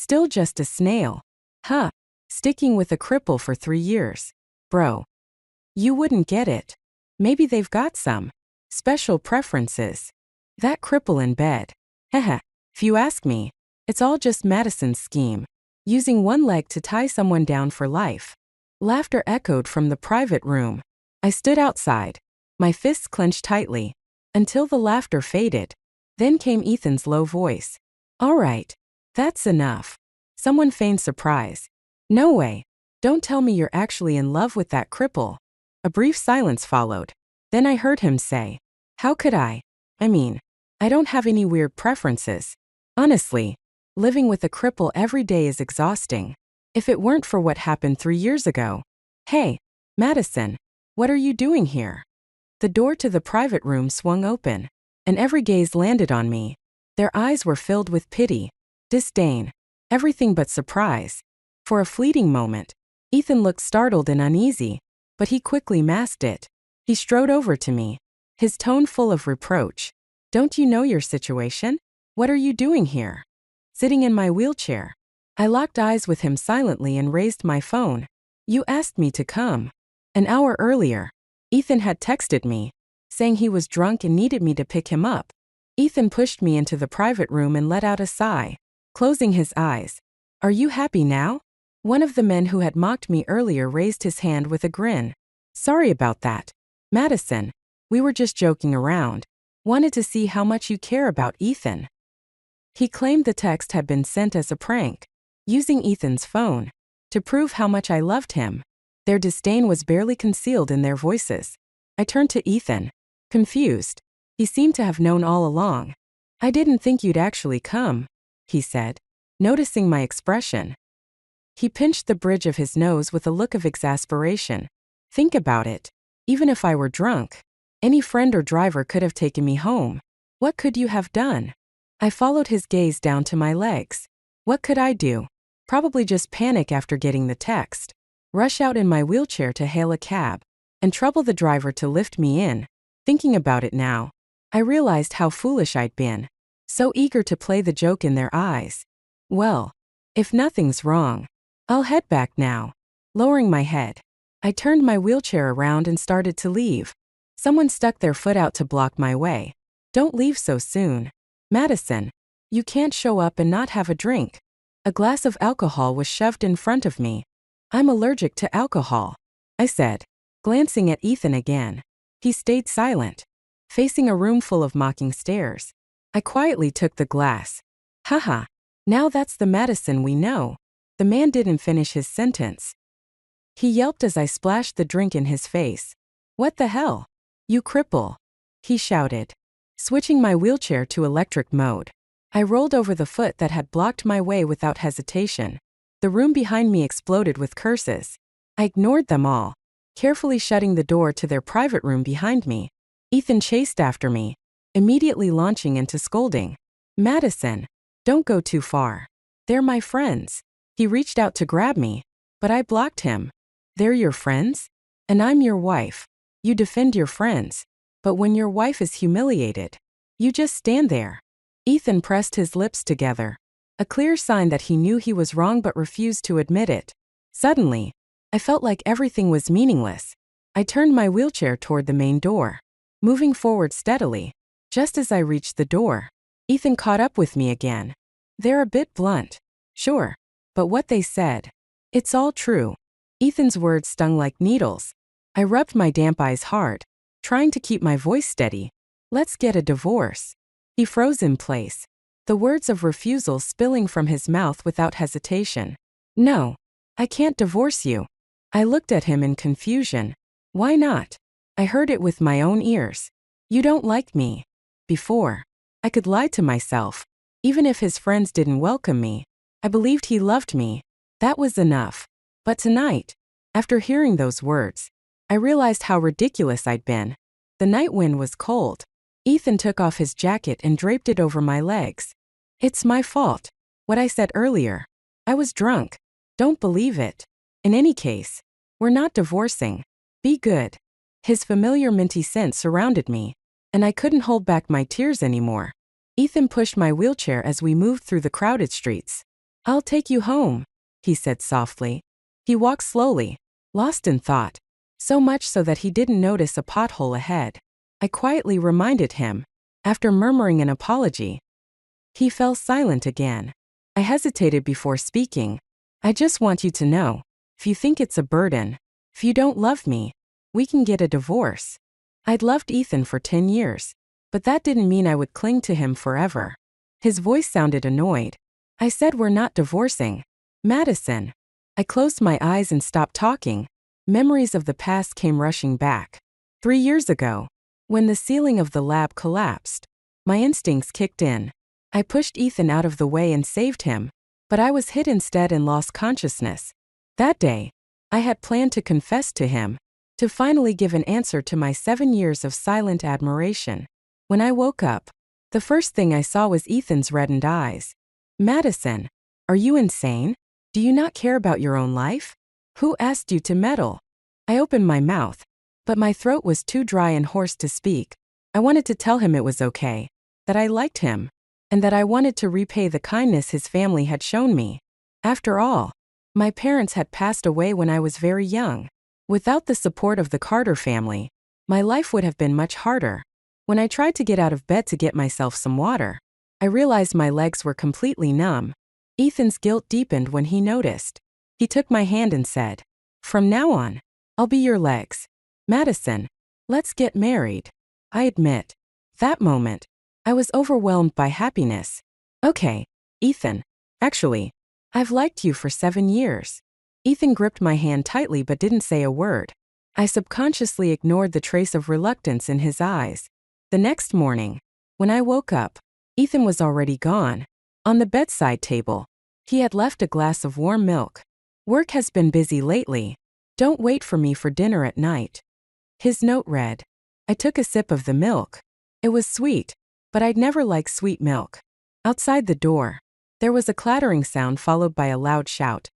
Still just a snail. Huh. Sticking with a cripple for 3 years. Bro. You wouldn't get it. Maybe they've got some special preferences. That cripple in bed. Heh. If you ask me, it's all just Madison's scheme. Using one leg to tie someone down for life. Laughter echoed from the private room. I stood outside, my fists clenched tightly, until the laughter faded. Then came Ethan's low voice. All right. That's enough. Someone feigned surprise. No way. Don't tell me you're actually in love with that cripple. A brief silence followed. Then I heard him say, how could I? I mean, I don't have any weird preferences. Honestly, living with a cripple every day is exhausting. If it weren't for what happened 3 years ago. Hey, Madison, what are you doing here? The door to the private room swung open, and every gaze landed on me. Their eyes were filled with pity, disdain, everything but surprise. For a fleeting moment, Ethan looked startled and uneasy, but he quickly masked it. He strode over to me, his tone full of reproach. Don't you know your situation? What are you doing here? Sitting in my wheelchair. I locked eyes with him silently and raised my phone. You asked me to come. An hour earlier, Ethan had texted me, saying he was drunk and needed me to pick him up. Ethan pushed me into the private room and let out a sigh, closing his eyes. Are you happy now? One of the men who had mocked me earlier raised his hand with a grin. Sorry about that, Madison. We were just joking around. Wanted to see how much you care about Ethan. He claimed the text had been sent as a prank, using Ethan's phone, to prove how much I loved him. Their disdain was barely concealed in their voices. I turned to Ethan, confused. He seemed to have known all along. I didn't think you'd actually come, he said, noticing my expression. He pinched the bridge of his nose with a look of exasperation. Think about it. Even if I were drunk, any friend or driver could have taken me home. What could you have done? I followed his gaze down to my legs. What could I do? Probably just panic after getting the text. Rush out in my wheelchair to hail a cab, and trouble the driver to lift me in. Thinking about it now, I realized how foolish I'd been. So eager to play the joke in their eyes. Well, if nothing's wrong, I'll head back now. Lowering my head, I turned my wheelchair around and started to leave. Someone stuck their foot out to block my way. Don't leave so soon. Madison, you can't show up and not have a drink. A glass of alcohol was shoved in front of me. I'm allergic to alcohol, I said, glancing at Ethan again. He stayed silent, facing a room full of mocking stares. I quietly took the glass. Haha, now that's the Madison we know. The man didn't finish his sentence. He yelped as I splashed the drink in his face. What the hell? You cripple, he shouted, switching my wheelchair to electric mode. I rolled over the foot that had blocked my way without hesitation. The room behind me exploded with curses. I ignored them all, carefully shutting the door to their private room behind me. Ethan chased after me, immediately launching into scolding. Madison, don't go too far. They're my friends. He reached out to grab me, but I blocked him. They're your friends? And I'm your wife. You defend your friends. But when your wife is humiliated, you just stand there. Ethan pressed his lips together, a clear sign that he knew he was wrong but refused to admit it. Suddenly, I felt like everything was meaningless. I turned my wheelchair toward the main door, moving forward steadily. Just as I reached the door, Ethan caught up with me again. They're a bit blunt. Sure. But what they said, it's all true. Ethan's words stung like needles. I rubbed my damp eyes hard, trying to keep my voice steady. Let's get a divorce. He froze in place, the words of refusal spilling from his mouth without hesitation. No, I can't divorce you. I looked at him in confusion. Why not? I heard it with my own ears. You don't like me. Before, I could lie to myself. Even if his friends didn't welcome me, I believed he loved me. That was enough. But tonight, after hearing those words, I realized how ridiculous I'd been. The night wind was cold. Ethan took off his jacket and draped it over my legs. It's my fault. What I said earlier. I was drunk. Don't believe it. In any case, we're not divorcing. Be good. His familiar minty scent surrounded me, and I couldn't hold back my tears anymore. Ethan pushed my wheelchair as we moved through the crowded streets. I'll take you home, he said softly. He walked slowly, lost in thought, so much so that he didn't notice a pothole ahead. I quietly reminded him. After murmuring an apology, he fell silent again. I hesitated before speaking. I just want you to know, if you think it's a burden, if you don't love me, we can get a divorce. I'd loved Ethan for 10 years, but that didn't mean I would cling to him forever. His voice sounded annoyed. I said we're not divorcing. Madison. I closed my eyes and stopped talking. Memories of the past came rushing back. 3 years ago, when the ceiling of the lab collapsed, my instincts kicked in. I pushed Ethan out of the way and saved him, but I was hit instead and lost consciousness. That day, I had planned to confess to him, to finally give an answer to my 7 years of silent admiration. When I woke up, the first thing I saw was Ethan's reddened eyes. Madison, are you insane? Do you not care about your own life? Who asked you to meddle? I opened my mouth, but my throat was too dry and hoarse to speak. I wanted to tell him it was okay, that I liked him, and that I wanted to repay the kindness his family had shown me. After all, my parents had passed away when I was very young. Without the support of the Carter family, my life would have been much harder. When I tried to get out of bed to get myself some water, I realized my legs were completely numb. Ethan's guilt deepened when he noticed. He took my hand and said, "From now on, I'll be your legs. Madison, let's get married." I admit, that moment, I was overwhelmed by happiness. Okay, Ethan, actually, I've liked you for 7 years. Ethan gripped my hand tightly but didn't say a word. I subconsciously ignored the trace of reluctance in his eyes. The next morning, when I woke up, Ethan was already gone. On the bedside table, he had left a glass of warm milk. "Work has been busy lately. Don't wait for me for dinner at night." His note read. I took a sip of the milk. It was sweet, but I'd never liked sweet milk. Outside the door, there was a clattering sound followed by a loud shout.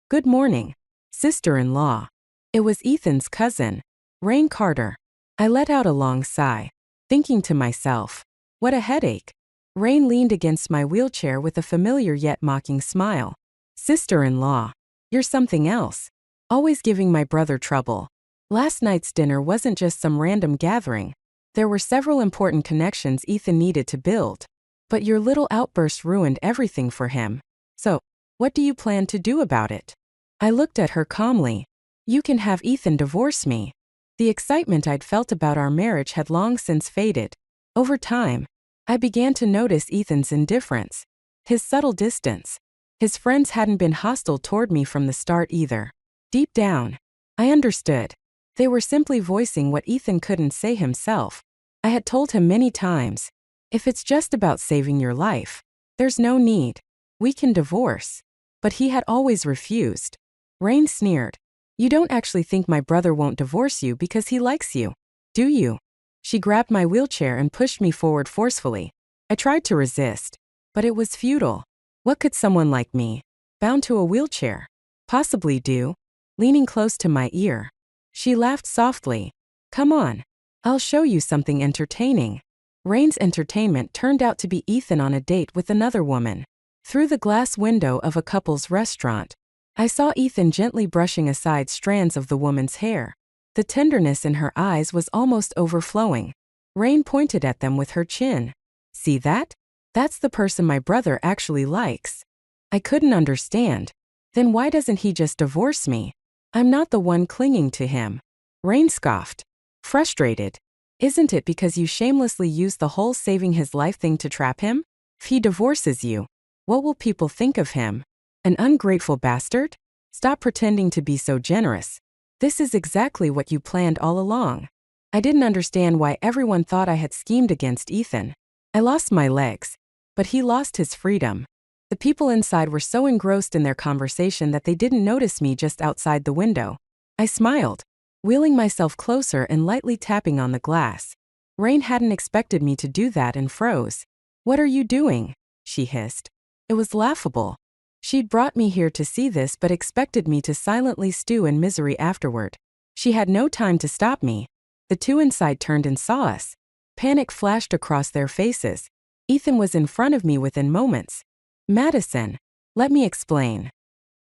"Good morning, sister-in-law." It was Ethan's cousin, Rain Carter. I let out a long sigh, thinking to myself, what a headache. Rain leaned against my wheelchair with a familiar yet mocking smile. "Sister-in-law, you're something else. Always giving my brother trouble. Last night's dinner wasn't just some random gathering. There were several important connections Ethan needed to build. But your little outburst ruined everything for him. So, what do you plan to do about it?" I looked at her calmly. "You can have Ethan divorce me." The excitement I'd felt about our marriage had long since faded. Over time, I began to notice Ethan's indifference, his subtle distance. His friends hadn't been hostile toward me from the start either. Deep down, I understood. They were simply voicing what Ethan couldn't say himself. I had told him many times, if it's just about saving your life, there's no need. We can divorce. But he had always refused. Rain sneered. "You don't actually think my brother won't divorce you because he likes you, do you?" She grabbed my wheelchair and pushed me forward forcefully. I tried to resist, but it was futile. What could someone like me, bound to a wheelchair, possibly do? Leaning close to my ear, she laughed softly. "Come on, I'll show you something entertaining." Rain's entertainment turned out to be Ethan on a date with another woman. Through the glass window of a couple's restaurant, I saw Ethan gently brushing aside strands of the woman's hair. The tenderness in her eyes was almost overflowing. Rain pointed at them with her chin. "See that? That's the person my brother actually likes." I couldn't understand. Then why doesn't he just divorce me? I'm not the one clinging to him. Rain scoffed, frustrated. "Isn't it because you shamelessly used the whole saving his life thing to trap him? If he divorces you, what will people think of him? An ungrateful bastard? Stop pretending to be so generous. This is exactly what you planned all along." I didn't understand why everyone thought I had schemed against Ethan. I lost my legs, but he lost his freedom. The people inside were so engrossed in their conversation that they didn't notice me just outside the window. I smiled, wheeling myself closer and lightly tapping on the glass. Rain hadn't expected me to do that and froze. "What are you doing?" she hissed. It was laughable. She'd brought me here to see this but expected me to silently stew in misery afterward. She had no time to stop me. The two inside turned and saw us. Panic flashed across their faces. Ethan was in front of me within moments. "Madison, Let me explain.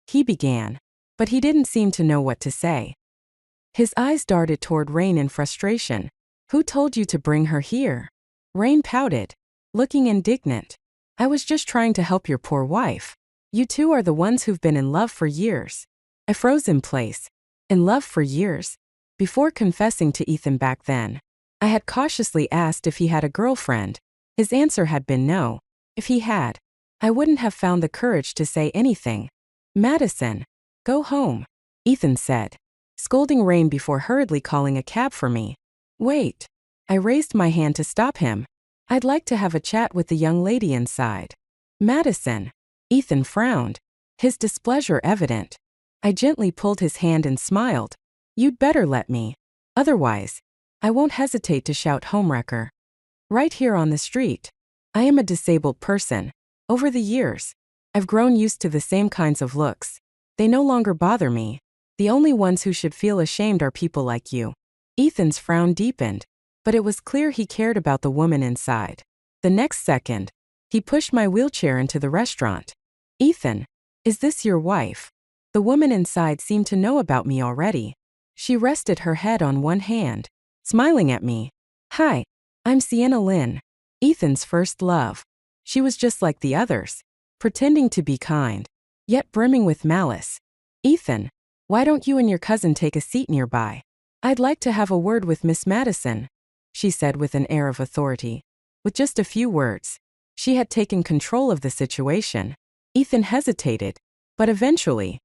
He began, but he didn't seem to know what to say. His eyes darted toward Rain in frustration. Who told you to bring her here? Rain pouted, looking indignant. I was just trying to help your poor wife. You two are the ones who've been in love for years. I froze in place. In love for years? Before confessing to Ethan back then, I had cautiously asked if he had a girlfriend. His answer had been no. If he had, I wouldn't have found the courage to say anything. Madison, go home, Ethan said, scolding Rain before hurriedly calling a cab for me. Wait. I raised my hand to stop him. I'd like to have a chat with the young lady inside. Madison. Ethan frowned, his displeasure evident. I gently pulled his hand and smiled. You'd better let me. Otherwise, I won't hesitate to shout homewrecker. Right here on the street. I am a disabled person. Over the years, I've grown used to the same kinds of looks. They no longer bother me. The only ones who should feel ashamed are people like you. Ethan's frown deepened, but it was clear he cared about the woman inside. The next second, he pushed my wheelchair into the restaurant. Ethan, is this your wife? The woman inside seemed to know about me already. She rested her head on one hand, smiling at me. Hi, I'm Sienna Lynn, Ethan's first love. She was just like the others, pretending to be kind, yet brimming with malice. Ethan, why don't you and your cousin take a seat nearby? I'd like to have a word with Miss Madison, she said with an air of authority. With just a few words, she had taken control of the situation. Ethan hesitated, but eventually,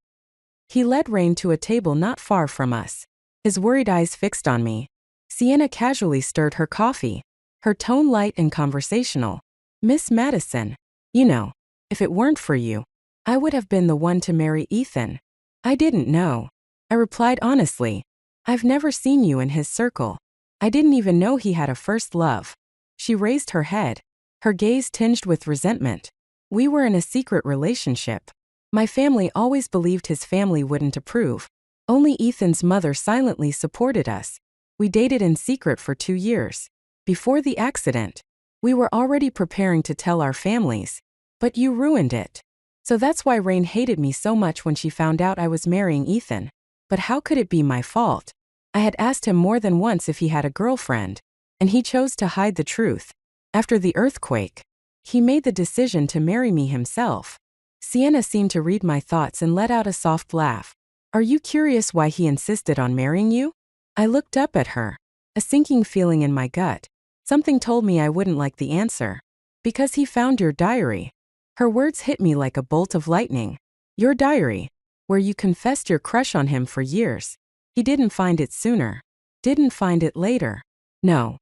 he led Rain to a table not far from us, his worried eyes fixed on me. Sienna casually stirred her coffee, her tone light and conversational. Miss Madison, you know, if it weren't for you, I would have been the one to marry Ethan. I didn't know. I replied honestly. I've never seen you in his circle. I didn't even know he had a first love. She raised her head, her gaze tinged with resentment. We were in a secret relationship. My family always believed his family wouldn't approve. Only Ethan's mother silently supported us. We dated in secret for 2 years. Before the accident, we were already preparing to tell our families. But you ruined it. So that's why Rain hated me so much when she found out I was marrying Ethan. But how could it be my fault? I had asked him more than once if he had a girlfriend, and he chose to hide the truth. After the earthquake, he made the decision to marry me himself. Sienna seemed to read my thoughts and let out a soft laugh. Are you curious why he insisted on marrying you? I looked up at her, a sinking feeling in my gut. Something told me I wouldn't like the answer. Because he found your diary. Her words hit me like a bolt of lightning. Your diary, where you confessed your crush on him for years. He didn't find it sooner. Didn't find it later. No.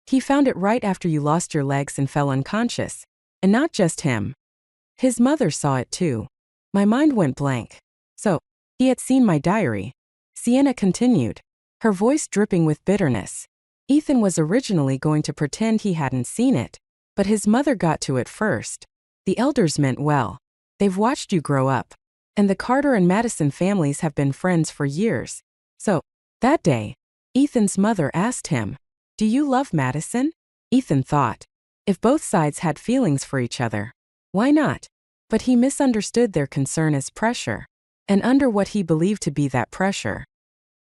He found it right after you lost your legs and fell unconscious. And not just him. His mother saw it too. My mind went blank. So, he had seen my diary. Sienna continued, her voice dripping with bitterness. Ethan was originally going to pretend he hadn't seen it, but his mother got to it first. The elders meant well. They've watched you grow up. And the Carter and Madison families have been friends for years. So, that day, Ethan's mother asked him, do you love Madison? Ethan thought, if both sides had feelings for each other, why not? But he misunderstood their concern as pressure. And under what he believed to be that pressure,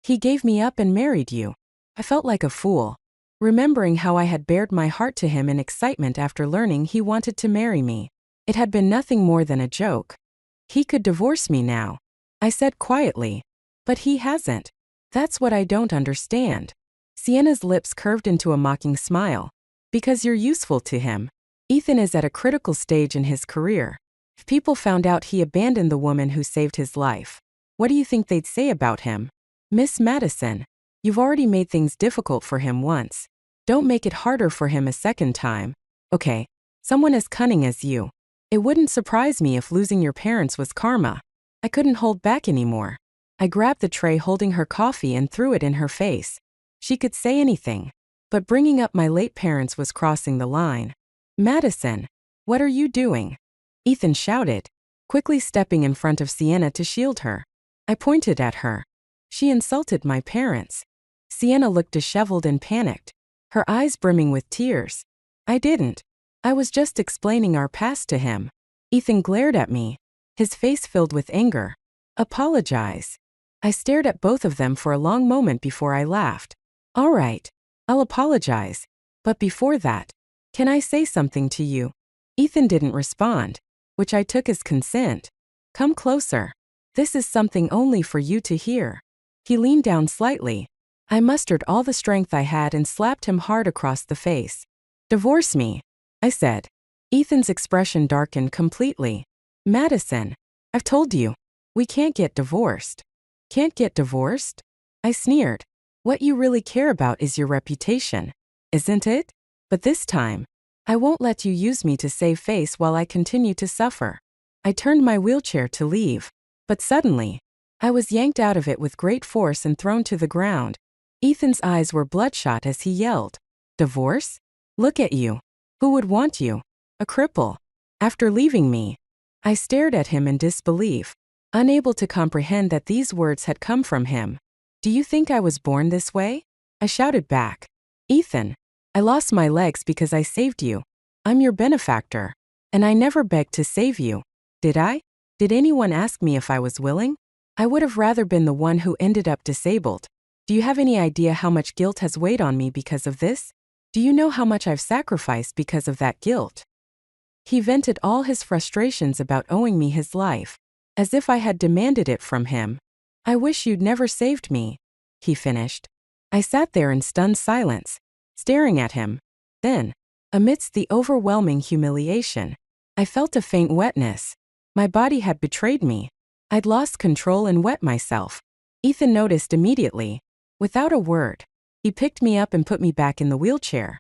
he gave me up and married you. I felt like a fool, remembering how I had bared my heart to him in excitement after learning he wanted to marry me. It had been nothing more than a joke. He could divorce me now, I said quietly. But he hasn't. That's what I don't understand. Sienna's lips curved into a mocking smile. Because you're useful to him. Ethan is at a critical stage in his career. If people found out he abandoned the woman who saved his life, what do you think they'd say about him? Miss Madison, you've already made things difficult for him once. Don't make it harder for him a second time. Okay, someone as cunning as you. It wouldn't surprise me if losing your parents was karma. I couldn't hold back anymore. I grabbed the tray holding her coffee and threw it in her face. She could say anything, but bringing up my late parents was crossing the line. Madison, what are you doing? Ethan shouted, quickly stepping in front of Sienna to shield her. I pointed at her. She insulted my parents. Sienna looked disheveled and panicked, her eyes brimming with tears. I didn't. I was just explaining our past to him. Ethan glared at me. his face filled with anger. Apologize. I stared at both of them for a long moment before I laughed. All right, I'll apologize. But before that, can I say something to you? Ethan didn't respond, which I took as consent. Come closer. This is something only for you to hear. He leaned down slightly. I mustered all the strength I had and slapped him hard across the face. Divorce me, I said. Ethan's expression darkened completely. Madison, I've told you, we can't get divorced. Can't get divorced? I sneered. What you really care about is your reputation, isn't it? But this time, I won't let you use me to save face while I continue to suffer. I turned my wheelchair to leave, but suddenly, I was yanked out of it with great force and thrown to the ground. Ethan's eyes were bloodshot as he yelled, Divorce? Look at you. Who would want you? A cripple. After leaving me, I stared at him in disbelief, unable to comprehend that these words had come from him. Do you think I was born this way? I shouted back. Ethan, I lost my legs because I saved you. I'm your benefactor. And I never begged to save you. Did I? Did anyone ask me if I was willing? I would have rather been the one who ended up disabled. Do you have any idea how much guilt has weighed on me because of this? Do you know how much I've sacrificed because of that guilt? He vented all his frustrations about owing me his life, as if I had demanded it from him. I wish you'd never saved me, he finished. I sat there in stunned silence, staring at him. Then, amidst the overwhelming humiliation, I felt a faint wetness. My body had betrayed me. I'd lost control and wet myself. Ethan noticed immediately. Without a word, he picked me up and put me back in the wheelchair.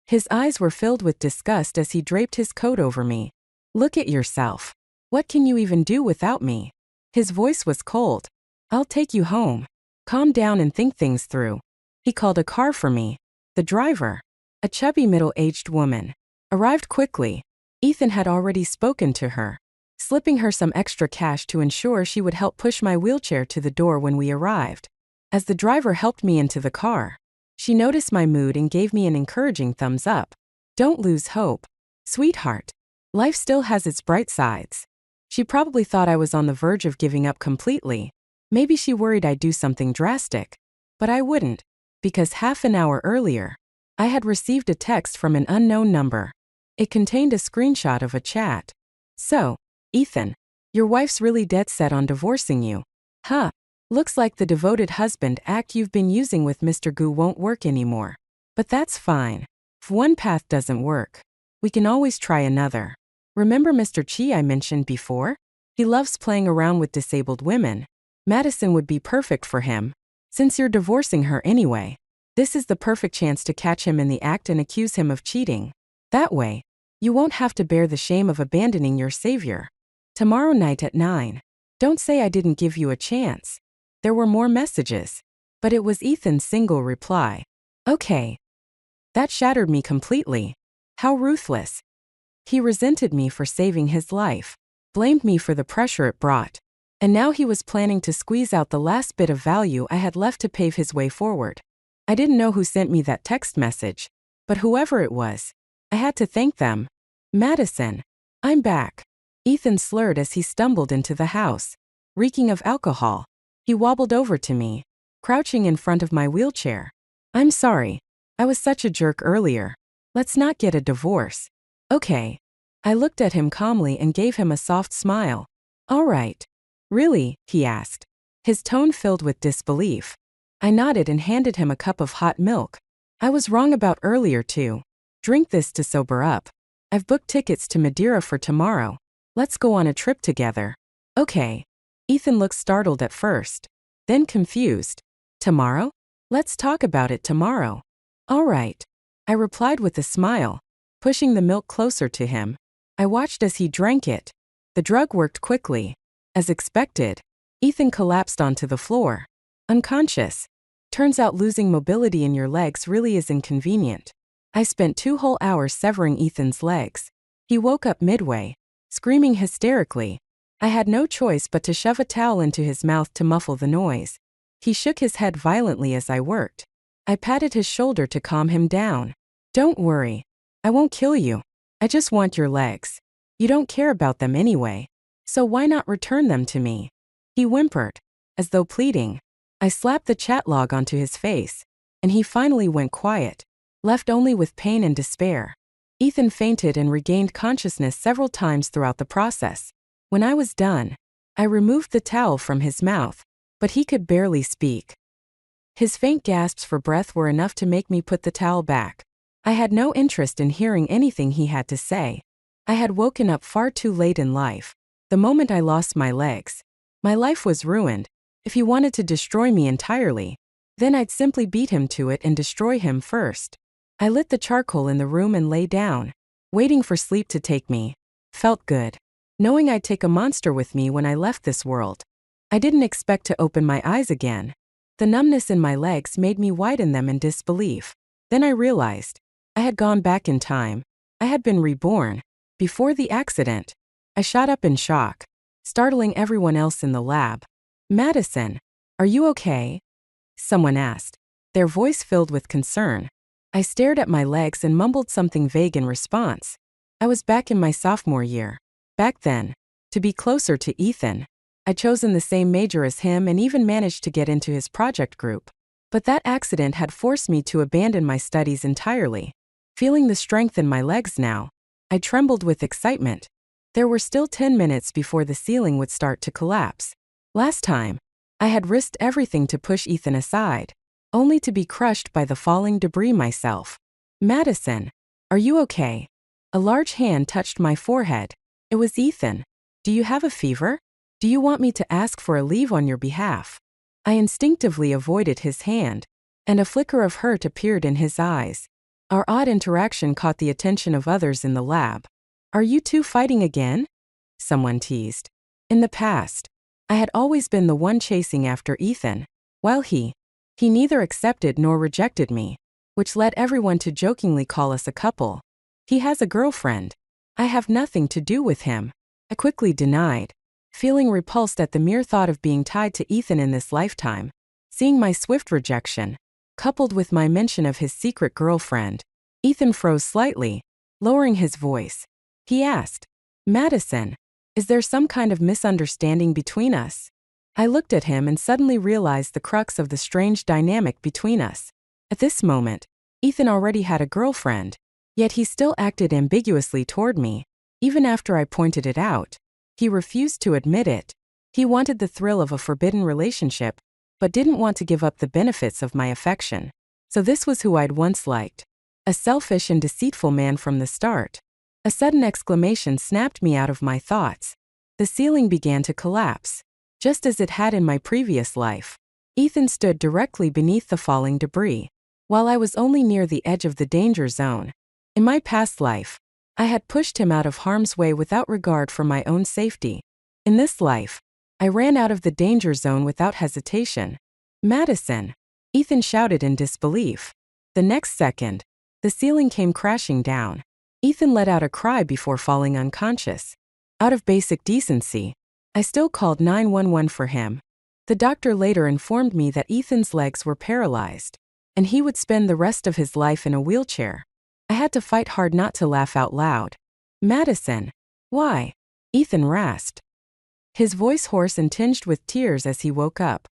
His eyes were filled with disgust as he draped his coat over me. Look at yourself. What can you even do without me? His voice was cold. I'll take you home. Calm down and think things through. He called a car for me. The driver, a chubby middle-aged woman, arrived quickly. Ethan had already spoken to her, slipping her some extra cash to ensure she would help push my wheelchair to the door when we arrived. As the driver helped me into the car, she noticed my mood and gave me an encouraging thumbs up. Don't lose hope, sweetheart. Life still has its bright sides. She probably thought I was on the verge of giving up completely. Maybe she worried I'd do something drastic. But I wouldn't, because half an hour earlier, I had received a text from an unknown number. It contained a screenshot of a chat. So, Ethan, your wife's really dead set on divorcing you. Huh. Looks like the devoted husband act you've been using with Mr. Gu won't work anymore. But that's fine. If one path doesn't work, we can always try another. Remember Mr. Chi I mentioned before? He loves playing around with disabled women. Madison would be perfect for him. Since you're divorcing her anyway, this is the perfect chance to catch him in the act and accuse him of cheating. That way, you won't have to bear the shame of abandoning your savior. Tomorrow night at 9. Don't say I didn't give you a chance. There were more messages, but it was Ethan's single reply. Okay. That shattered me completely. How ruthless. He resented me for saving his life, blamed me for the pressure it brought, and now he was planning to squeeze out the last bit of value I had left to pave his way forward. I didn't know who sent me that text message, but whoever it was, I had to thank them. Madison, I'm back. Ethan slurred as he stumbled into the house, reeking of alcohol. He wobbled over to me, crouching in front of my wheelchair. I'm sorry. I was such a jerk earlier. Let's not get a divorce. Okay. I looked at him calmly and gave him a soft smile. All right. Really? He asked, his tone filled with disbelief. I nodded and handed him a cup of hot milk. I was wrong about earlier too. Drink this to sober up. I've booked tickets to Madeira for tomorrow. Let's go on a trip together. Okay. Ethan looked startled at first, then confused. Tomorrow? Let's talk about it tomorrow. All right. I replied with a smile, pushing the milk closer to him. I watched as he drank it. The drug worked quickly. As expected, Ethan collapsed onto the floor, unconscious. Turns out losing mobility in your legs really is inconvenient. I spent 2 whole hours severing Ethan's legs. He woke up midway, screaming hysterically. I had no choice but to shove a towel into his mouth to muffle the noise. He shook his head violently as I worked. I patted his shoulder to calm him down. Don't worry. I won't kill you. I just want your legs. You don't care about them anyway. So why not return them to me? He whimpered, as though pleading. I slapped the chat log onto his face, and he finally went quiet, left only with pain and despair. Ethan fainted and regained consciousness several times throughout the process. When I was done, I removed the towel from his mouth, but he could barely speak. His faint gasps for breath were enough to make me put the towel back. I had no interest in hearing anything he had to say. I had woken up far too late in life. The moment I lost my legs, my life was ruined. If he wanted to destroy me entirely, then I'd simply beat him to it and destroy him first. I lit the charcoal in the room and lay down, waiting for sleep to take me. Felt good, knowing I'd take a monster with me when I left this world. I didn't expect to open my eyes again. The numbness in my legs made me widen them in disbelief. Then I realized I had gone back in time. I had been reborn. Before the accident, I shot up in shock, startling everyone else in the lab. Madison, are you okay? Someone asked, their voice filled with concern. I stared at my legs and mumbled something vague in response. I was back in my sophomore year. Back then, to be closer to Ethan, I'd chosen the same major as him and even managed to get into his project group. But that accident had forced me to abandon my studies entirely. Feeling the strength in my legs now, I trembled with excitement. There were still 10 minutes before the ceiling would start to collapse. Last time, I had risked everything to push Ethan aside, only to be crushed by the falling debris myself. Madison, are you okay? A large hand touched my forehead. It was Ethan. Do you have a fever? Do you want me to ask for a leave on your behalf? I instinctively avoided his hand, and a flicker of hurt appeared in his eyes. Our odd interaction caught the attention of others in the lab. Are you two fighting again? Someone teased. In the past, I had always been the one chasing after Ethan, while he neither accepted nor rejected me, which led everyone to jokingly call us a couple. He has a girlfriend. I have nothing to do with him. I quickly denied, feeling repulsed at the mere thought of being tied to Ethan in this lifetime. Seeing my swift rejection, coupled with my mention of his secret girlfriend, Ethan froze slightly, lowering his voice. He asked, Madison, is there some kind of misunderstanding between us? I looked at him and suddenly realized the crux of the strange dynamic between us. At this moment, Ethan already had a girlfriend, yet he still acted ambiguously toward me. Even after I pointed it out, he refused to admit it. He wanted the thrill of a forbidden relationship, but didn't want to give up the benefits of my affection. So this was who I'd once liked. A selfish and deceitful man from the start. A sudden exclamation snapped me out of my thoughts. The ceiling began to collapse, just as it had in my previous life. Ethan stood directly beneath the falling debris, while I was only near the edge of the danger zone. In my past life, I had pushed him out of harm's way without regard for my own safety. In this life, I ran out of the danger zone without hesitation. Madison, Ethan shouted in disbelief. The next second, the ceiling came crashing down. Ethan let out a cry before falling unconscious. Out of basic decency, I still called 911 for him. The doctor later informed me that Ethan's legs were paralyzed, and he would spend the rest of his life in a wheelchair. I had to fight hard not to laugh out loud. Madison, why? Ethan rasped, his voice hoarse and tinged with tears as he woke up.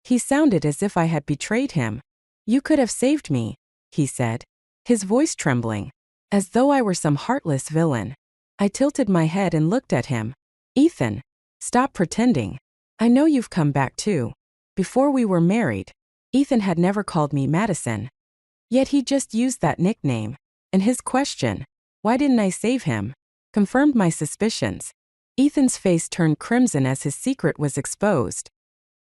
He sounded as if I had betrayed him. You could have saved me, he said, his voice trembling, as though I were some heartless villain. I tilted my head and looked at him. Ethan, stop pretending. I know you've come back too. Before we were married, Ethan had never called me Madison. Yet he just used that nickname, and his question, why didn't I save him, confirmed my suspicions. Ethan's face turned crimson as his secret was exposed.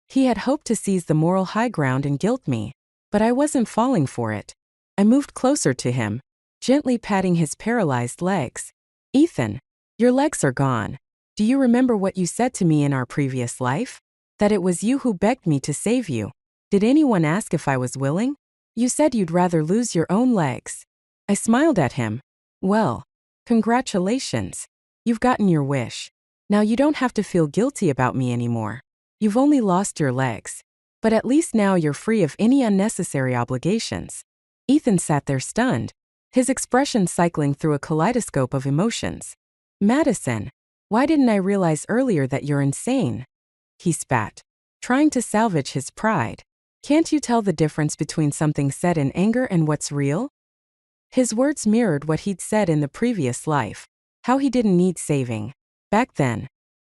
He had hoped to seize the moral high ground and guilt me, but I wasn't falling for it. I moved closer to him, gently patting his paralyzed legs. Ethan, your legs are gone. Do you remember what you said to me in our previous life? That it was you who begged me to save you. Did anyone ask if I was willing? You said you'd rather lose your own legs. I smiled at him. Well, congratulations. You've gotten your wish. Now you don't have to feel guilty about me anymore. You've only lost your legs. But at least now you're free of any unnecessary obligations. Ethan sat there stunned, his expression cycling through a kaleidoscope of emotions. Madison, Why didn't I realize earlier that you're insane? He spat, trying to salvage his pride. Can't you tell the difference between something said in anger and what's real? His words mirrored what he'd said in the previous life, how he didn't need saving. Back then,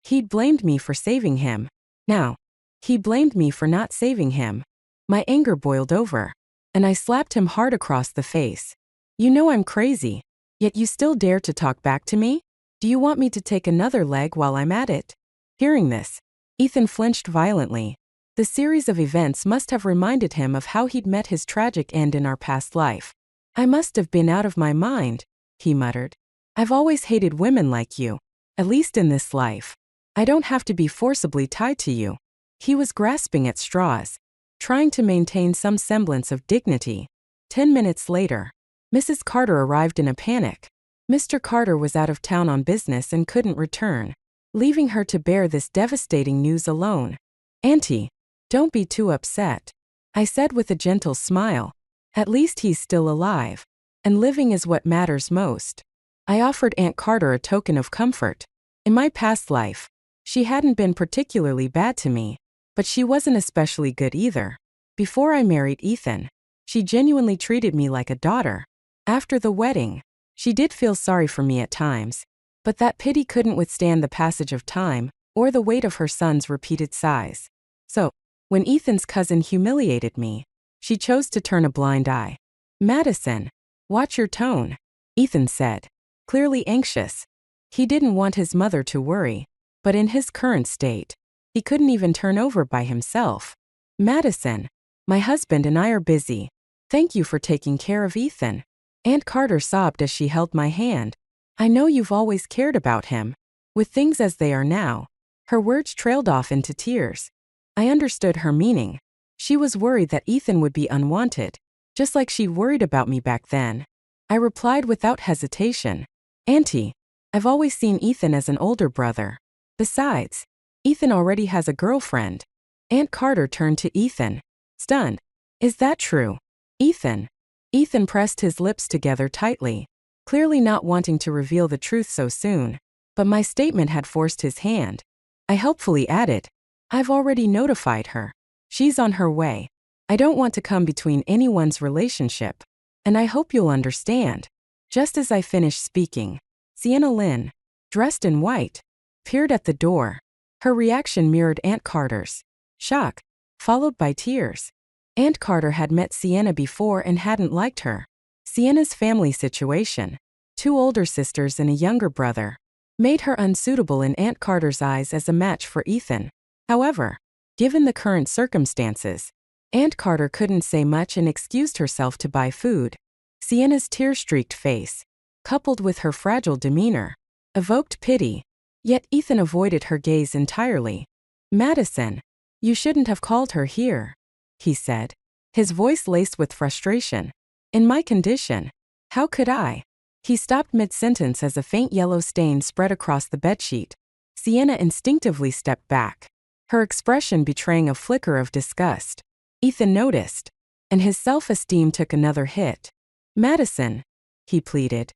he'd blamed me for saving him. Now, he blamed me for not saving him. My anger boiled over, and I slapped him hard across the face. You know I'm crazy, yet you still dare to talk back to me? Do you want me to take another leg while I'm at it? Hearing this, Ethan flinched violently. The series of events must have reminded him of how he'd met his tragic end in our past life. I must have been out of my mind, he muttered. I've always hated women like you, at least in this life. I don't have to be forcibly tied to you. He was grasping at straws, trying to maintain some semblance of dignity. 10 minutes later, Mrs. Carter arrived in a panic. Mr. Carter was out of town on business and couldn't return, leaving her to bear this devastating news alone. Auntie, don't be too upset, I said with a gentle smile. At least he's still alive, and living is what matters most. I offered Aunt Carter a token of comfort. In my past life, she hadn't been particularly bad to me, but she wasn't especially good either. Before I married Ethan, she genuinely treated me like a daughter. After the wedding, she did feel sorry for me at times, but that pity couldn't withstand the passage of time or the weight of her son's repeated sighs. So, when Ethan's cousin humiliated me, she chose to turn a blind eye. Madison, watch your tone, Ethan said, clearly anxious. He didn't want his mother to worry, but in his current state, he couldn't even turn over by himself. Madison, my husband and I are busy. Thank you for taking care of Ethan. Aunt Carter sobbed as she held my hand. I know you've always cared about him. With things as they are now, her words trailed off into tears. I understood her meaning. She was worried that Ethan would be unwanted, just like she worried about me back then. I replied without hesitation. Auntie, I've always seen Ethan as an older brother. Besides, Ethan already has a girlfriend. Aunt Carter turned to Ethan, stunned. Is that true? Ethan. Ethan pressed his lips together tightly, clearly not wanting to reveal the truth so soon. But my statement had forced his hand. I helpfully added, I've already notified her. She's on her way. I don't want to come between anyone's relationship, and I hope you'll understand. Just as I finished speaking, Sienna Lynn, dressed in white, peered at the door. Her reaction mirrored Aunt Carter's. Shock, followed by tears. Aunt Carter had met Sienna before and hadn't liked her. Sienna's family situation, 2 older sisters and a younger brother, made her unsuitable in Aunt Carter's eyes as a match for Ethan. However, given the current circumstances, Aunt Carter couldn't say much and excused herself to buy food. Sienna's tear-streaked face, coupled with her fragile demeanor, evoked pity, yet Ethan avoided her gaze entirely. Madison, you shouldn't have called her here, he said, his voice laced with frustration. In my condition, how could I? He stopped mid-sentence as a faint yellow stain spread across the bedsheet. Sienna instinctively stepped back, her expression betraying a flicker of disgust. Ethan noticed, and his self-esteem took another hit. Madison, he pleaded.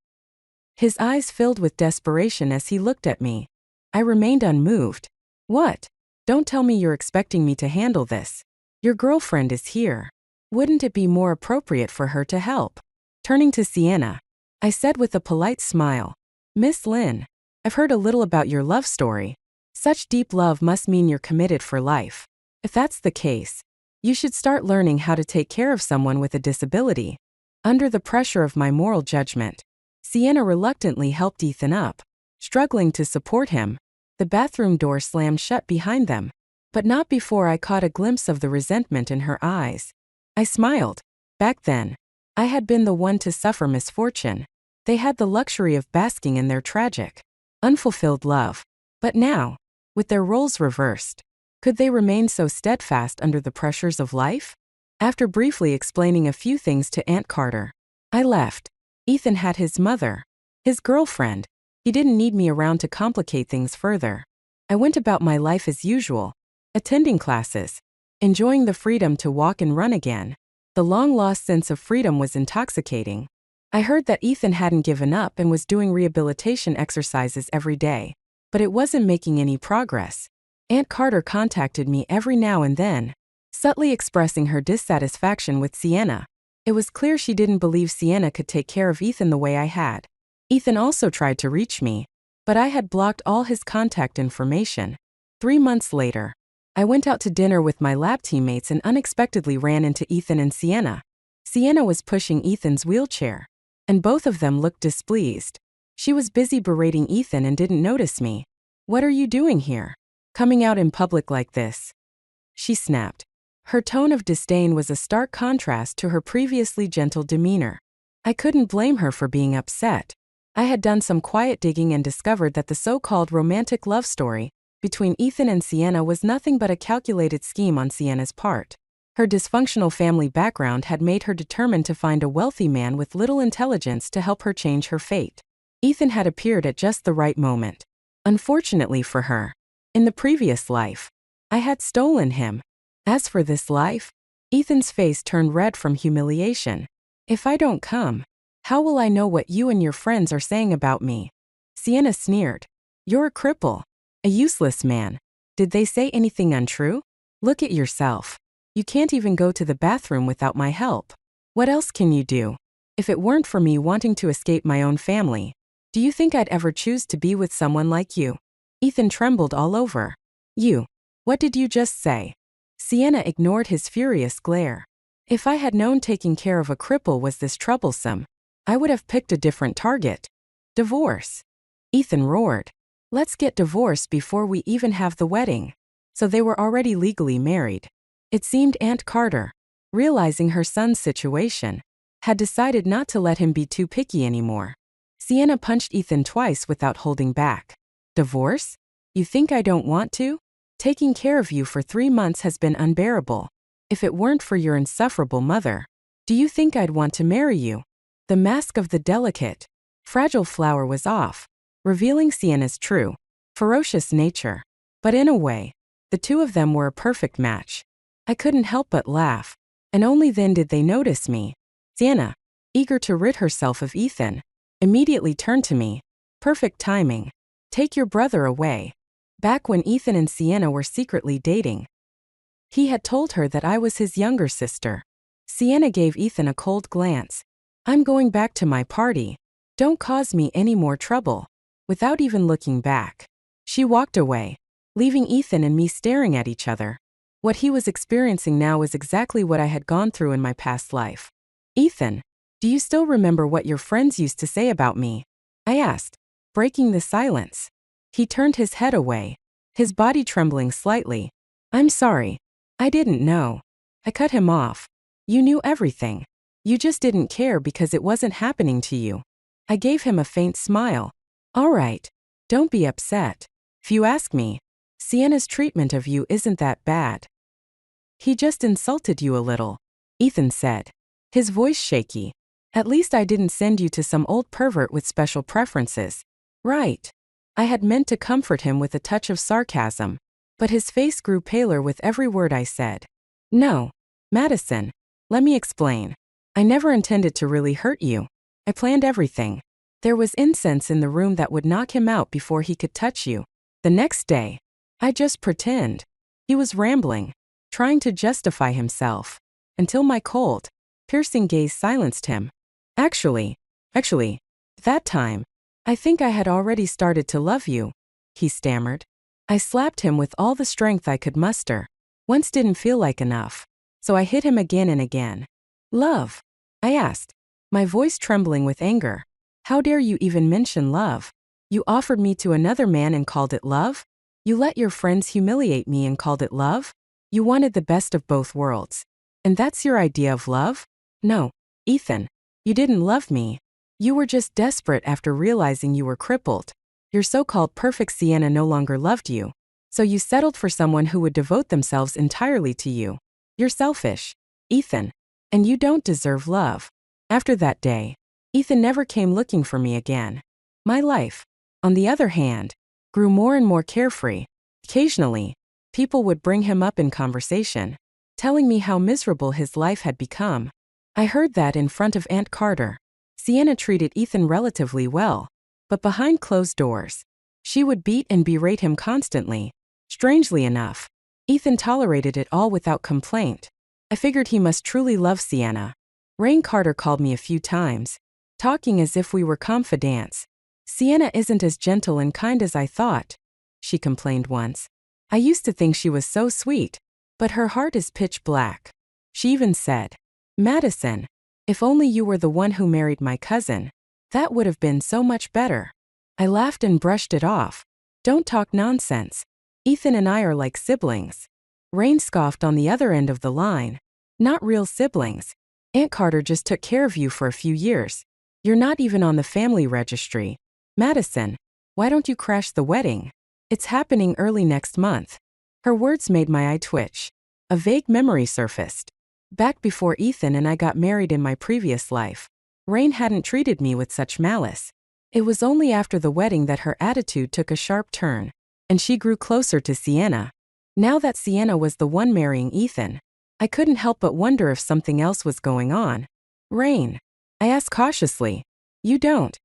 His eyes filled with desperation as he looked at me. I remained unmoved. What? Don't tell me you're expecting me to handle this. Your girlfriend is here. Wouldn't it be more appropriate for her to help? Turning to Sienna, I said with a polite smile, Miss Lynn, I've heard a little about your love story. Such deep love must mean you're committed for life. If that's the case, you should start learning how to take care of someone with a disability. Under the pressure of my moral judgment, Sienna reluctantly helped Ethan up, struggling to support him. The bathroom door slammed shut behind them, but not before I caught a glimpse of the resentment in her eyes. I smiled. Back then, I had been the one to suffer misfortune. They had the luxury of basking in their tragic, unfulfilled love. But now, with their roles reversed, could they remain so steadfast under the pressures of life? After briefly explaining a few things to Aunt Carter, I left. Ethan had his mother, his girlfriend. He didn't need me around to complicate things further. I went about my life as usual, attending classes, enjoying the freedom to walk and run again. The long-lost sense of freedom was intoxicating. I heard that Ethan hadn't given up and was doing rehabilitation exercises every day. but it wasn't making any progress. Aunt Carter contacted me every now and then, subtly expressing her dissatisfaction with Sienna. It was clear she didn't believe Sienna could take care of Ethan the way I had. Ethan also tried to reach me, but I had blocked all his contact information. 3 months later, I went out to dinner with my lab teammates and unexpectedly ran into Ethan and Sienna. Sienna was pushing Ethan's wheelchair, and both of them looked displeased. She was busy berating Ethan and didn't notice me. "What are you doing here? Coming out in public like this?" she snapped. Her tone of disdain was a stark contrast to her previously gentle demeanor. I couldn't blame her for being upset. I had done some quiet digging and discovered that the so-called romantic love story between Ethan and Sienna was nothing but a calculated scheme on Sienna's part. Her dysfunctional family background had made her determined to find a wealthy man with little intelligence to help her change her fate. Ethan had appeared at just the right moment. Unfortunately for her, in the previous life, I had stolen him. As for this life, Ethan's face turned red from humiliation. "If I don't come, how will I know what you and your friends are saying about me?" Sienna sneered. "You're a cripple. A useless man. Did they say anything untrue? Look at yourself. You can't even go to the bathroom without my help. What else can you do? If it weren't for me wanting to escape my own family, do you think I'd ever choose to be with someone like you?" Ethan trembled all over. "You. What did you just say?" Sienna ignored his furious glare. If I had known taking care of a cripple was this troublesome, I would have picked a different target. "Divorce." Ethan roared. "Let's get divorced before we even have the wedding." So they were already legally married. It seemed Aunt Carter, realizing her son's situation, had decided not to let him be too picky anymore. Sienna punched Ethan twice without holding back. "Divorce? You think I don't want to? Taking care of you for 3 months has been unbearable. If it weren't for your insufferable mother, do you think I'd want to marry you?" The mask of the delicate, fragile flower was off, revealing Sienna's true, ferocious nature. But in a way, the two of them were a perfect match. I couldn't help but laugh, and only then did they notice me. Sienna, eager to rid herself of Ethan, immediately turned to me. Perfect timing. "Take your brother away." Back when Ethan and Sienna were secretly dating, he had told her that I was his younger sister. Sienna gave Ethan a cold glance. "I'm going back to my party. Don't cause me any more trouble." Without even looking back, she walked away, leaving Ethan and me staring at each other. What he was experiencing now was exactly what I had gone through in my past life. "Ethan, do you still remember what your friends used to say about me?" I asked, breaking the silence. He turned his head away, his body trembling slightly. "I'm sorry. I didn't know." I cut him off. "You knew everything. You just didn't care because it wasn't happening to you." I gave him a faint smile. "All right. Don't be upset. If you ask me, Sienna's treatment of you isn't that bad." "He just insulted you a little," Ethan said, his voice shaky. "At least I didn't send you to some old pervert with special preferences." "Right." I had meant to comfort him with a touch of sarcasm, but his face grew paler with every word I said. "No, Madison, let me explain. I never intended to really hurt you. I planned everything. There was incense in the room that would knock him out before he could touch you. The next day, I just pretend." He was rambling, trying to justify himself, until my cold, piercing gaze silenced him. Actually, that time, I think I had already started to love you," he stammered. I slapped him with all the strength I could muster. Once didn't feel like enough, so I hit him again and again. "Love?" I asked, my voice trembling with anger. "How dare you even mention love? You offered me to another man and called it love? You let your friends humiliate me and called it love? You wanted the best of both worlds. And that's your idea of love? No, Ethan, you didn't love me. You were just desperate after realizing you were crippled. Your so-called perfect Sienna no longer loved you, so you settled for someone who would devote themselves entirely to you. You're selfish, Ethan, and you don't deserve love." After that day, Ethan never came looking for me again. My life, on the other hand, grew more and more carefree. Occasionally, people would bring him up in conversation, telling me how miserable his life had become. I heard that in front of Aunt Carter. Sienna treated Ethan relatively well, but behind closed doors, She would beat and berate him constantly. Strangely enough, Ethan tolerated it all without complaint. I figured he must truly love Sienna. Rain Carter called me a few times, talking as if we were confidants. Sienna isn't as gentle and kind as I thought, she complained once. I used to think she was so sweet, but her heart is pitch black. She even said, Madison, if only you were the one who married my cousin, that would have been so much better. I laughed and brushed it off. Don't talk nonsense. Ethan and I are like siblings. Rain scoffed on the other end of the line. Not real siblings. Aunt Carter just took care of you for a few years. You're not even on the family registry. Madison, why don't you crash the wedding? It's happening early next month. Her words made my eye twitch. A vague memory surfaced. Back before Ethan and I got married in my previous life, Rain hadn't treated me with such malice. It was only after the wedding that her attitude took a sharp turn, and she grew closer to Sienna. Now that Sienna was the one marrying Ethan, I couldn't help but wonder if something else was going on. Rain, I asked cautiously, you don't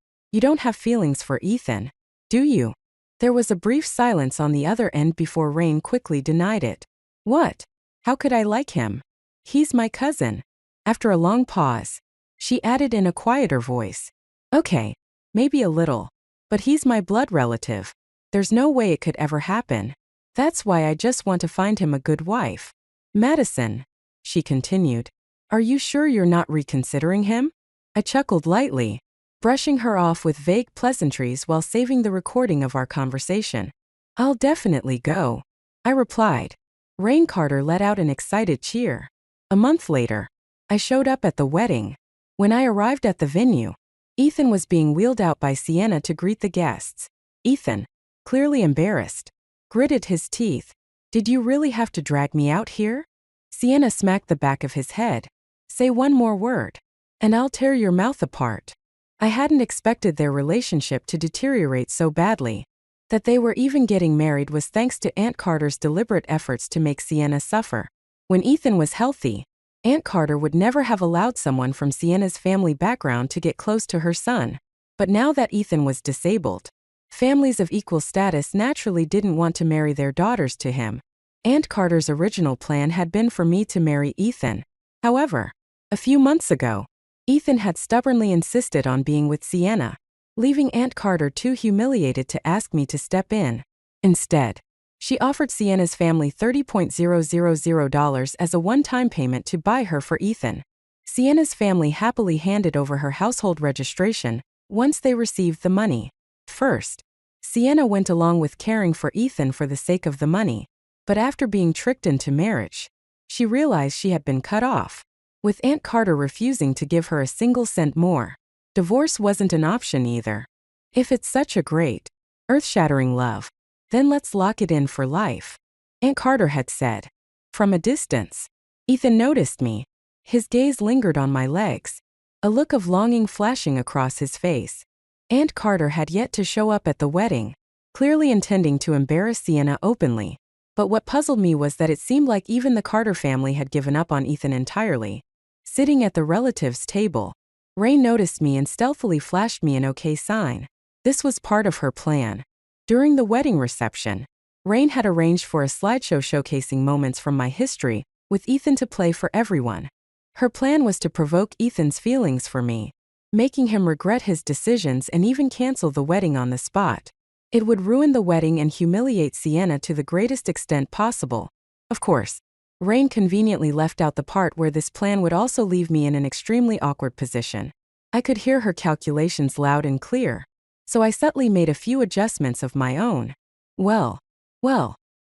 have feelings for Ethan, do you? There was a brief silence on the other end before Rain quickly denied it. What? How could I like him? He's my cousin. After a long pause, she added in a quieter voice. Okay, maybe a little, but he's my blood relative. There's no way it could ever happen. That's why I just want to find him a good wife. Madison, she continued, are you sure you're not reconsidering him? I chuckled lightly, brushing her off with vague pleasantries while saving the recording of our conversation. I'll definitely go, I replied. Rain Carter let out an excited cheer. A month later, I showed up at the wedding. When I arrived at the venue, Ethan was being wheeled out by Sienna to greet the guests. Ethan, clearly embarrassed, gritted his teeth. Did you really have to drag me out here? Sienna smacked the back of his head. Say one more word, and I'll tear your mouth apart. I hadn't expected their relationship to deteriorate so badly. That they were even getting married was thanks to Aunt Carter's deliberate efforts to make Sienna suffer. When Ethan was healthy, Aunt Carter would never have allowed someone from Sienna's family background to get close to her son. But now that Ethan was disabled, families of equal status naturally didn't want to marry their daughters to him. Aunt Carter's original plan had been for me to marry Ethan. However, a few months ago, Ethan had stubbornly insisted on being with Sienna, leaving Aunt Carter too humiliated to ask me to step in. Instead, she offered Sienna's family $30,000 as a one-time payment to buy her for Ethan. Sienna's family happily handed over her household registration once they received the money. First, Sienna went along with caring for Ethan for the sake of the money, but after being tricked into marriage, she realized she had been cut off. With Aunt Carter refusing to give her a single cent more, divorce wasn't an option either. If it's such a great, earth-shattering love, then let's lock it in for life, Aunt Carter had said. From a distance, Ethan noticed me. His gaze lingered on my legs, a look of longing flashing across his face. Aunt Carter had yet to show up at the wedding, clearly intending to embarrass Sienna openly. But what puzzled me was that it seemed like even the Carter family had given up on Ethan entirely. Sitting at the relatives' table, Rain noticed me and stealthily flashed me an okay sign. This was part of her plan. During the wedding reception, Rain had arranged for a slideshow showcasing moments from my history, with Ethan to play for everyone. Her plan was to provoke Ethan's feelings for me, making him regret his decisions and even cancel the wedding on the spot. It would ruin the wedding and humiliate Sienna to the greatest extent possible. Of course, Rain conveniently left out the part where this plan would also leave me in an extremely awkward position. I could hear her calculations loud and clear, so I subtly made a few adjustments of my own. Well,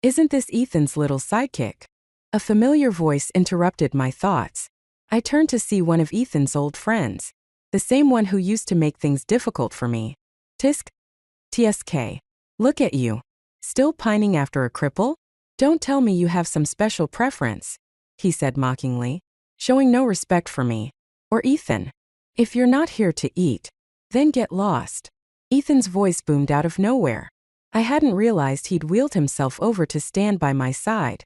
isn't this Ethan's little sidekick? A familiar voice interrupted my thoughts. I turned to see one of Ethan's old friends, the same one who used to make things difficult for me. TSK. Look at you. Still pining after a cripple? Don't tell me you have some special preference, he said mockingly, showing no respect for me. Or Ethan. If you're not here to eat, then get lost. Ethan's voice boomed out of nowhere. I hadn't realized he'd wheeled himself over to stand by my side.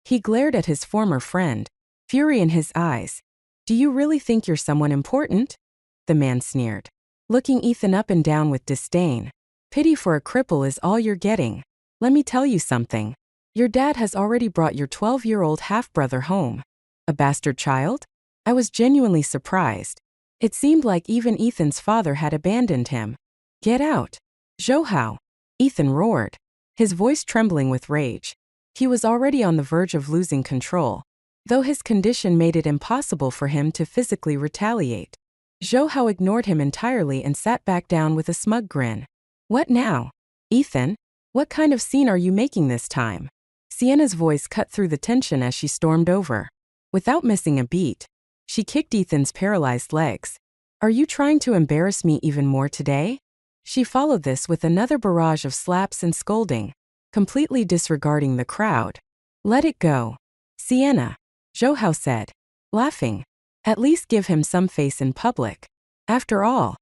He glared at his former friend, fury in his eyes. Do you really think you're someone important? The man sneered, looking Ethan up and down with disdain. Pity for a cripple is all you're getting. Let me tell you something. Your dad has already brought your 12-year-old half-brother home. A bastard child? I was genuinely surprised. It seemed like even Ethan's father had abandoned him. Get out. Zhou. Ethan roared, his voice trembling with rage. He was already on the verge of losing control, though his condition made it impossible for him to physically retaliate. Zhou ignored him entirely and sat back down with a smug grin. What now? Ethan? What kind of scene are you making this time? Sienna's voice cut through the tension as she stormed over. Without missing a beat, she kicked Ethan's paralyzed legs. Are you trying to embarrass me even more today? She followed this with another barrage of slaps and scolding, completely disregarding the crowd. Let it go. Sienna, Zhou said, laughing. At least give him some face in public. After all,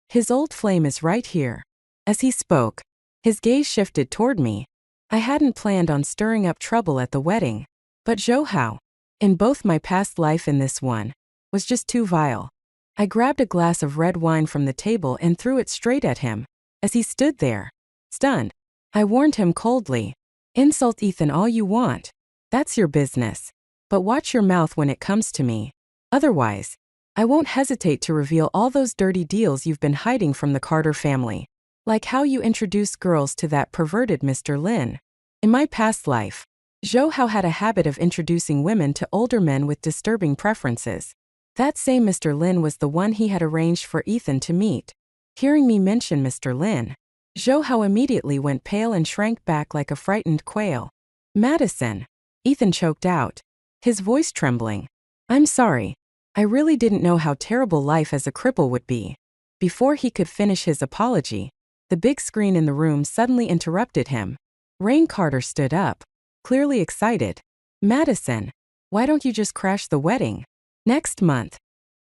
his old flame is right here. As he spoke, his gaze shifted toward me. I hadn't planned on stirring up trouble at the wedding, but Zhou, in both my past life and this one, was just too vile. I grabbed a glass of red wine from the table and threw it straight at him. As he stood there, stunned, I warned him coldly. Insult Ethan all you want. That's your business. But watch your mouth when it comes to me. Otherwise, I won't hesitate to reveal all those dirty deals you've been hiding from the Carter family. Like how you introduced girls to that perverted Mr. Lin. In my past life, Zhou had a habit of introducing women to older men with disturbing preferences. That same Mr. Lin was the one he had arranged for Ethan to meet. Hearing me mention Mr. Lin, Zhou immediately went pale and shrank back like a frightened quail. Madison, Ethan choked out, his voice trembling. I'm sorry. I really didn't know how terrible life as a cripple would be. Before he could finish his apology, the big screen in the room suddenly interrupted him. Rain Carter stood up, clearly excited. Madison, why don't you just crash the wedding? Next month.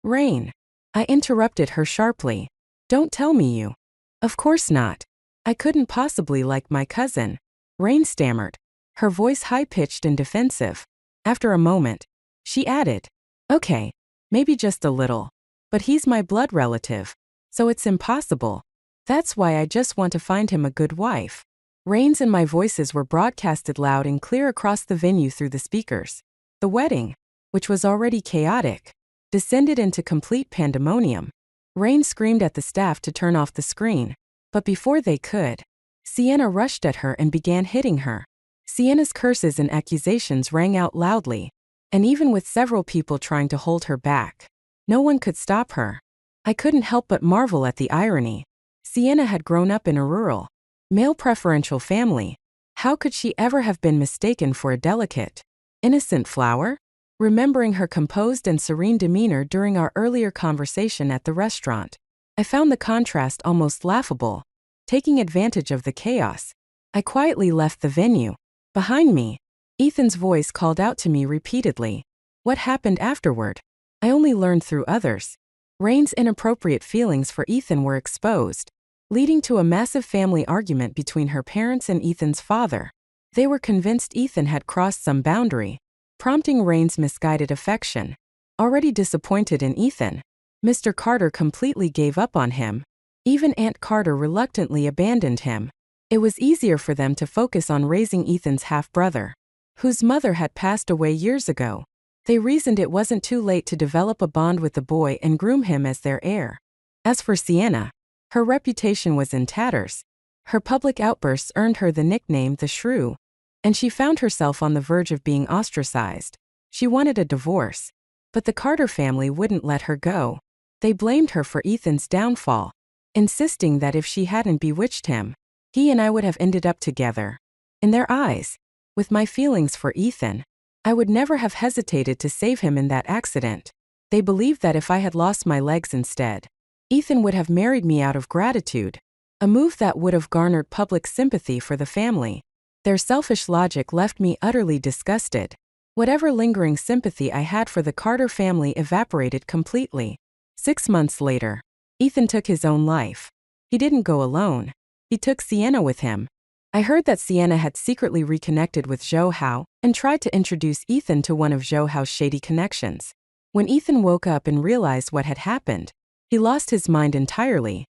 Rain. I interrupted her sharply. Don't tell me you. Of course not. I couldn't possibly like my cousin. Rain stammered, her voice high-pitched and defensive. After a moment, she added, okay, maybe just a little. But he's my blood relative, so it's impossible. That's why I just want to find him a good wife. Rain's and my voices were broadcasted loud and clear across the venue through the speakers. The wedding, which was already chaotic, descended into complete pandemonium. Rain screamed at the staff to turn off the screen, but before they could, Sienna rushed at her and began hitting her. Sienna's curses and accusations rang out loudly, and even with several people trying to hold her back, no one could stop her. I couldn't help but marvel at the irony. Sienna had grown up in a rural, male-preferential family. How could she ever have been mistaken for a delicate, innocent flower? Remembering her composed and serene demeanor during our earlier conversation at the restaurant, I found the contrast almost laughable. Taking advantage of the chaos, I quietly left the venue. Behind me, Ethan's voice called out to me repeatedly. What happened afterward? I only learned through others. Rain's inappropriate feelings for Ethan were exposed, leading to a massive family argument between her parents and Ethan's father. They were convinced Ethan had crossed some boundary, prompting Rain's misguided affection. Already disappointed in Ethan, Mr. Carter completely gave up on him. Even Aunt Carter reluctantly abandoned him. It was easier for them to focus on raising Ethan's half-brother, whose mother had passed away years ago. They reasoned it wasn't too late to develop a bond with the boy and groom him as their heir. As for Sienna, her reputation was in tatters. Her public outbursts earned her the nickname the Shrew, and she found herself on the verge of being ostracized. She wanted a divorce, but the Carter family wouldn't let her go. They blamed her for Ethan's downfall, insisting that if she hadn't bewitched him, he and I would have ended up together. In their eyes, with my feelings for Ethan, I would never have hesitated to save him in that accident. They believed that if I had lost my legs instead, Ethan would have married me out of gratitude, a move that would have garnered public sympathy for the family. Their selfish logic left me utterly disgusted. Whatever lingering sympathy I had for the Carter family evaporated completely. 6 months later, Ethan took his own life. He didn't go alone. He took Sienna with him. I heard that Sienna had secretly reconnected with Zhou and tried to introduce Ethan to one of Zhou's shady connections. When Ethan woke up and realized what had happened, he lost his mind entirely.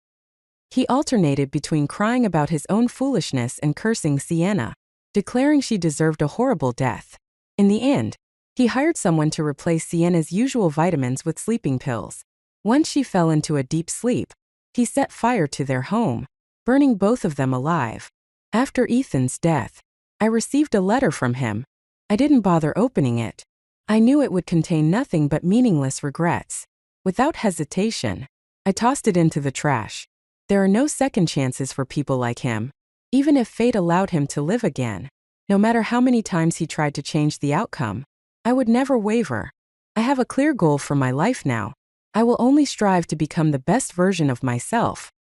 He alternated between crying about his own foolishness and cursing Sienna, declaring she deserved a horrible death. In the end, he hired someone to replace Sienna's usual vitamins with sleeping pills. Once she fell into a deep sleep, he set fire to their home, burning both of them alive. After Ethan's death, I received a letter from him. I didn't bother opening it. I knew it would contain nothing but meaningless regrets. Without hesitation, I tossed it into the trash. There are no second chances for people like him. Even if fate allowed him to live again, no matter how many times he tried to change the outcome, I would never waver. I have a clear goal for my life now. I will only strive to become the best version of myself,